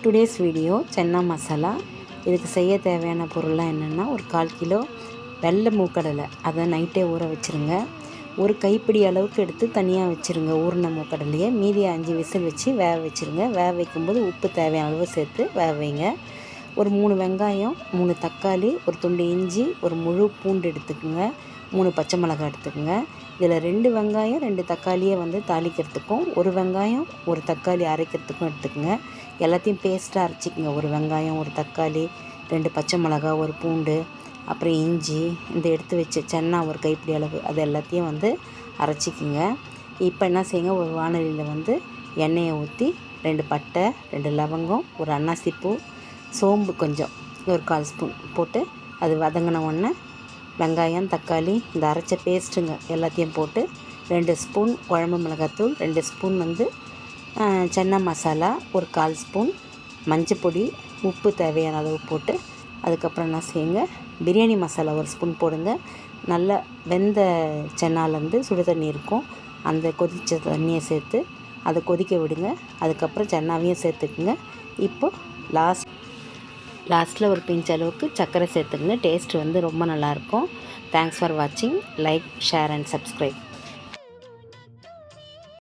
Today's video chana masala. இதுக்கு செய்ய தேவையான பொருள்லாம் என்னென்னா, ஒரு 1/4 கிலோ வெள்ளை மூக்கடலை, அதை நைட்டே ஊற வச்சுருங்க. ஒரு கைப்பிடி அளவுக்கு எடுத்து தனியாக வச்சுருங்க ஊறின மூக்கடலையை. மீதி 5 விசில் வச்சு வேக வச்சுருங்க. வேக வைக்கும்போது உப்பு தேவையான அளவு சேர்த்து வேக வைங்க. ஒரு 3 வெங்காயம், 3 தக்காளி, ஒரு துண்டு இஞ்சி, ஒரு முழு பூண்டு எடுத்துக்கோங்க. 3 பச்சை மிளகாய் எடுத்துக்கோங்க. இதில் 2 வெங்காயம் 2 தக்காளியை தாளிக்கிறதுக்கும், ஒரு வெங்காயம் ஒரு தக்காளி அரைக்கிறதுக்கும் எடுத்துக்கோங்க. எல்லாத்தையும் பேஸ்ட்டாக அரைச்சிக்கோங்க. ஒரு வெங்காயம், ஒரு தக்காளி, 2 பச்சை மிளகாய், ஒரு பூண்டு, அப்புறம் இஞ்சி, இந்த எடுத்து வச்ச சன்னா ஒரு கைப்பிடி அளவு, அது எல்லாத்தையும் அரைச்சிக்கோங்க. இப்போ என்ன செய்யுங்க, ஒரு வாணலியில் எண்ணெயை ஊற்றி 2 பட்டை, 2 லவங்கம், ஒரு அன்னாசிப்பூ, சோம்பு கொஞ்சம், ஒரு 1/4 ஸ்பூன் போட்டு அது வதங்கின உடனே வெங்காயம், தக்காளி, இந்த அரைச்ச பேஸ்ட்டுங்க எல்லாத்தையும் போட்டு 2 ஸ்பூன் குழம்பு மிளகாத்தூள், 2 ஸ்பூன் சன்னா மசாலா, ஒரு 1/4 ஸ்பூன் மஞ்சப்பொடி, உப்பு தேவையான அளவு போட்டு, அதுக்கப்புறம் என்ன செய்யுங்க, பிரியாணி மசாலா ஒரு ஸ்பூன் போடுங்க. நல்லா வெந்த சன்னாலேருந்து சுடு தண்ணி இருக்கும், அந்த கொதித்த தண்ணியை சேர்த்து அதை கொதிக்க விடுங்க. அதுக்கப்புறம் சன்னாவையும் சேர்த்துக்குங்க. இப்போது லாஸ்ட்டில் ஒரு பிஞ்ச் அளவுக்கு சர்க்கரை சேர்த்துக்குங்க. டேஸ்ட் ரொம்ப நல்லாயிருக்கும். தேங்க்ஸ் ஃபார் வாட்சிங். Like, share and subscribe.